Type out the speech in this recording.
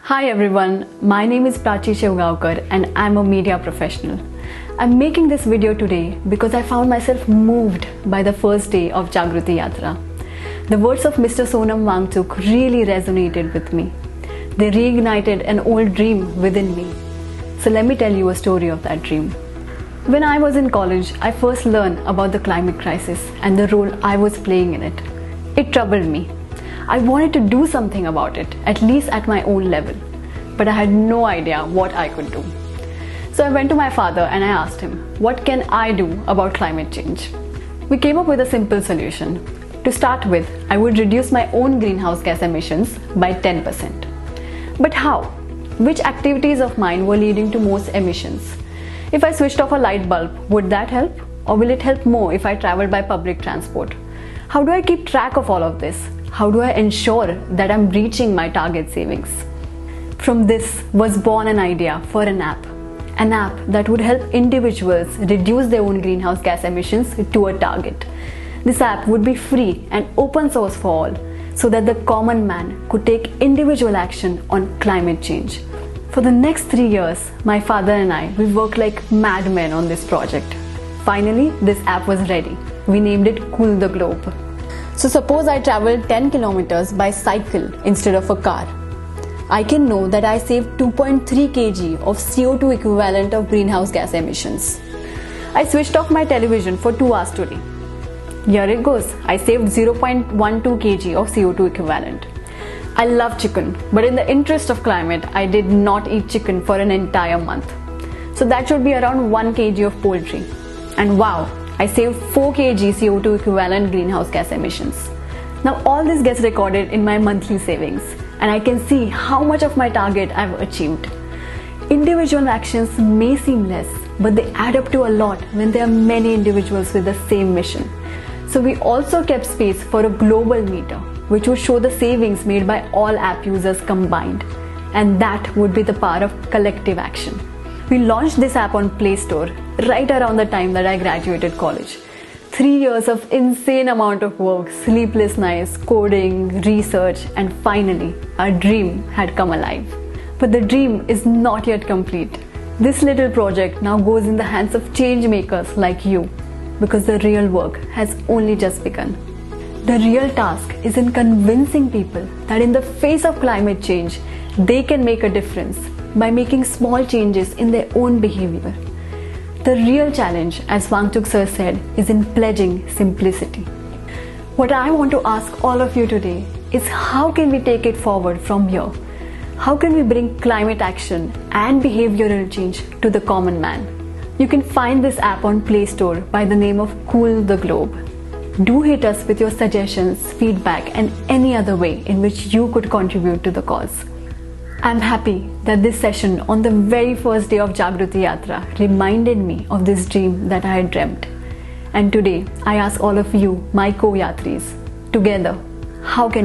Hi everyone, my name is Prachi Shivgaonkar and I'm a media professional. I'm making this video today because I found myself moved by the first day of Jagruti Yatra. The words of Mr. Sonam Wangchuk really resonated with me. They reignited an old dream within me. So let me tell you a story of that dream. When I was in college, I first learned about the climate crisis and the role I was playing in it. It troubled me. I wanted to do something about it, at least at my own level, but I had no idea what I could do. So I went to my father and I asked him, what can I do about climate change? We came up with a simple solution. To start with, I would reduce my own greenhouse gas emissions by 10%. But how? Which activities of mine were leading to most emissions? If I switched off a light bulb, would that help? Or will it help more if I travel by public transport? How do I keep track of all of this? How do I ensure that I'm reaching my target savings? From this was born an idea for an app that would help individuals reduce their own greenhouse gas emissions to a target. This app would be free and open source for all, so that the common man could take individual action on climate change. For the next 3 years, my father and we worked like madmen on this project. Finally, this app was ready. We named it Cool the Globe. So suppose I travel 10 kilometers by cycle instead of a car. I can know that I saved 2.3 kg of CO2 equivalent of greenhouse gas emissions. I switched off my television for 2 hours today. Here it goes. I saved 0.12 kg of CO2 equivalent. I love chicken, but in the interest of climate, I did not eat chicken for an entire month. So that should be around 1 kg of poultry. And wow, I saved 4 kg CO2 equivalent greenhouse gas emissions. Now all this gets recorded in my monthly savings, and I can see how much of my target I've achieved. Individual actions may seem less, but they add up to a lot when there are many individuals with the same mission. So we also kept space for a global meter, which would show the savings made by all app users combined. And that would be the power of collective action. We launched this app on Play Store right around the time that I graduated college. 3 years of insane amount of work, sleepless nights, coding, research, and finally, our dream had come alive. But the dream is not yet complete. This little project now goes in the hands of change makers like you, because the real work has only just begun. The real task is in convincing people that in the face of climate change, they can make a difference by making small changes in their own behavior. The real challenge, as Wangchuk sir said, is in pledging simplicity. What I want to ask all of you today is, how can we take it forward from here? How can we bring climate action and behavioral change to the common man? You can find this app on Play Store by the name of Cool the Globe. Do hit us with your suggestions, feedback, and any other way in which you could contribute to the cause. I'm happy that this session on the very first day of Jagruti Yatra reminded me of this dream that I had dreamt. And today, I ask all of you, my co-yatris, together, how can we